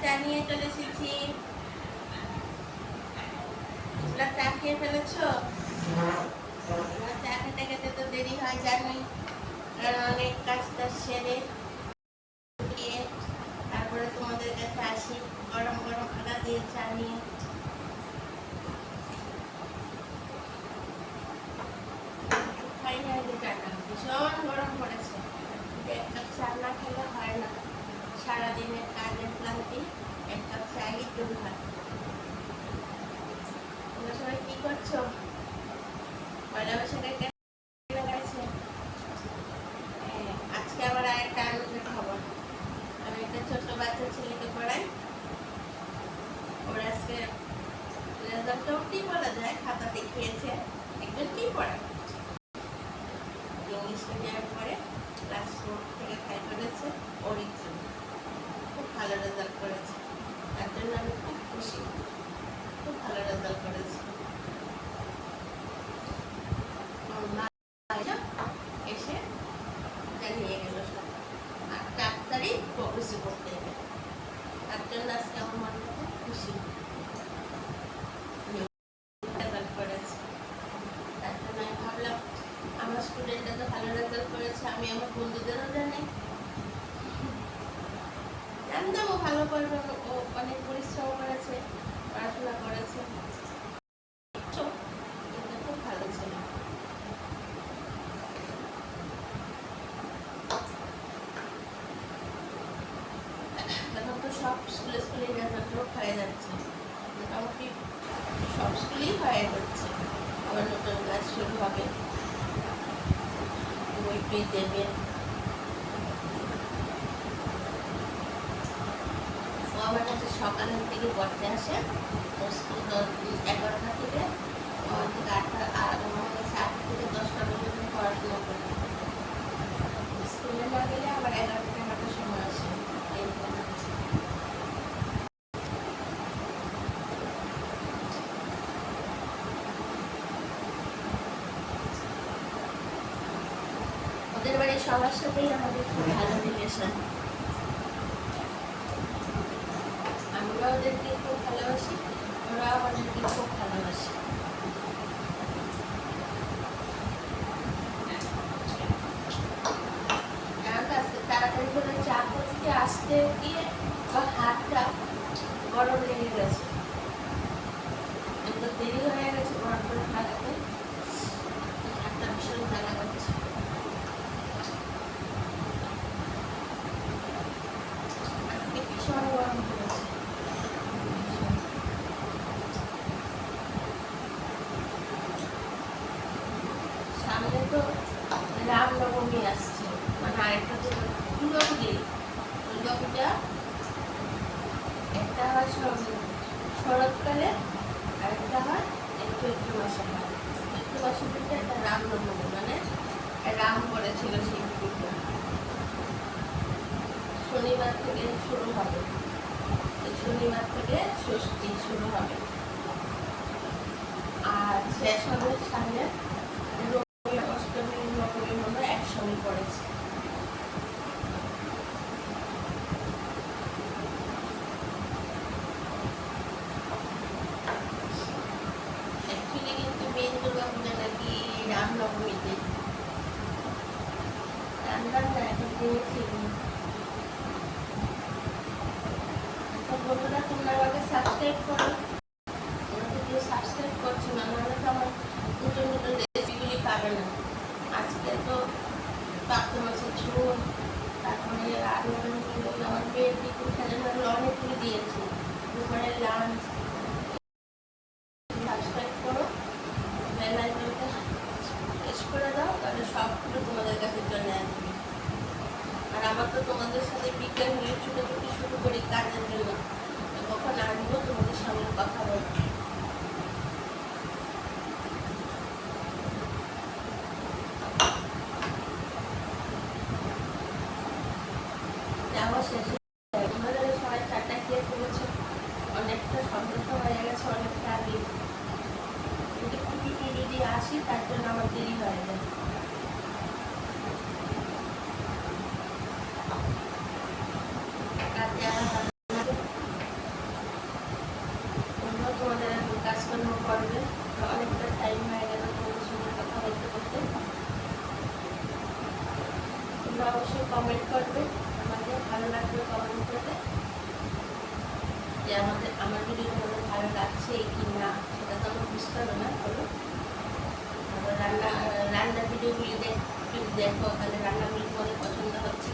চা নিয়ে চলে এসেছি। তোমরা চা খেয়ে ফেলেছো? চা খেতে খেতে তো দেরি হয় জানি, কারণ অনেক কাজ টাজ সেরে তারপরে তোমাদের কাছে আসি গরম গরম আদা দিয়ে চা নিয়ে। ভীষণ গরম পড়েছে, এক কাপ চা না খেলে হয় না। সারাদিনের কাজের ক্লান্তি এক কাপ চাই দূর হয়। তোমরা সবাই কি করছো? পয়লা বৈশাখের কেনা গেছে? আজকে আবার আরেকটা আনন্দের খবর। আমি একটা ছোট্ট বাচ্চা ছেলেকে পড়াই। ওর আজকে রেজাল্টটা উঠেই বলা যায়, খাতা দেখিয়েছে। একজন কি পড়ায়, ইংলিশ মিডিয়ামে পড়ে, ক্লাস 4 থেকে 5 করেছে। ওর খুব ভালো রেজাল্ট করেছে, তার জন্য আমি খুব খুশি। খুব ভালো রেজাল্ট করেছে। এসে জানিয়ে গেল সব, আর 4 তারিখ প্রবেশি করতে হবে। তার জন্য আজকে আমার মনটা খুব খুশি। রেজাল্ট করেছে, তার জন্য আমি ভাবলাম আমার স্টুডেন্টটা তো ভালো রেজাল্ট করেছে, আমি আমার বন্ধুদেরও জানাই। জানতাম ও ভালো করবে, ও অনেক পরিশ্রম করেছে, পড়াশোনা করেছে, কিন্তু খুব ভালো ছিল। এখন তো সব স্কুলে রেজাল্টও হয়ে যাচ্ছে, মোটামুটি সব স্কুলেই হয়ে যাচ্ছে। আবার নতুন ক্লাস শুরু হবে, বই টই দেবে। ও আমার কাছে সকালের দিকে পড়তে আসে, ও স্কুল 11টা থেকে 8টা, আর আমার কাছে 8 থেকে 10টা পর্যন্ত পড়াশোনা করে। স্কুলে না গেলে আবার 11টা হাঁটার সময় আসে। ওদের বাড়ির সবার সাথেই আমাদের খুব ভালো রিলেশন। আমরা ওদেরকে খুব ভালোবাসি, ওরা আমাদেরকে খুব ভালোবাসে। তাড়াতাড়ি করে চা করতে আসতে গিয়ে হাতটা গরম লেগে গেছে, একটু দেরি হয়ে গেছে। গরম করে লাগাতে হাতটা ভীষণ জ্বালা করছে। আজকে ভীষণ গরম পড়েছে। সামনে তো রামনবমী আসছে, মানে আরেকটা তো দুর্গাপূজা। একটা হয় শরৎকালে, আরেকটা হয় চৈত্র মাসে হয়। চৈত্র মাসের দিকে একটা রামনবমী, মানে রাম করেছিল সেই পুজো। শনিবার থেকে শুরু হবে, শনিবার থেকে ষষ্ঠী শুরু হবে, আর শেষ হবে সামনে অষ্টমী নবমী হলো একসঙ্গে পড়েছে। কিন্তু মেন দুর্গাপূজা নাকি রামনবমীতে। রামদান না এখন কিনেছিল। বন্ধুরা, তোমরা আমাকে সাবস্ক্রাইব করো। আমাকে কেউ সাবস্ক্রাইব করছো না, নাহলে তো আমার নতুন নতুন রেসিপিগুলি পাবে না। আজকে তো পাঁচটা মাছের ঝোল, তারপরে আরও আমার মেয়ের টিফিন সাজানো অনেকগুলি দিয়েছি। দুপুরের লাঞ্চ। সাবস্ক্রাইব করো, বেল আইকনটা প্রেস করে দাও, তাহলে সবগুলো তোমাদের কাছে চলে আসবে। আর আমার তো তোমাদের সাথে বিকেল হলে ছুটোছুটি শুরু করি কাজের জন্য, কখন আসবো তোমাদের সঙ্গে কথা বলবো। যাওয়া শেষে তোমাদের সবাই চারটা খেয়ে ফেলেছো, অনেকটা সন্দেহ হয়ে গেছে অনেকটা আগে। যদি কুটি যদি আসি তার জন্য আমার দেরি হয়ে যায়। রাতে অবশ্যই কমেন্ট করবে, আমাদের ভালো লাগবে কমেন্ট করবে যে আমার ভিডিওগুলো ভালো লাগছে কি না, সেটা তো আমার বুঝতে হবে না। বলো রান্নার ভিডিওগুলি দেখো, তাহলে রান্নাগুলি তোমাদের পছন্দ হচ্ছে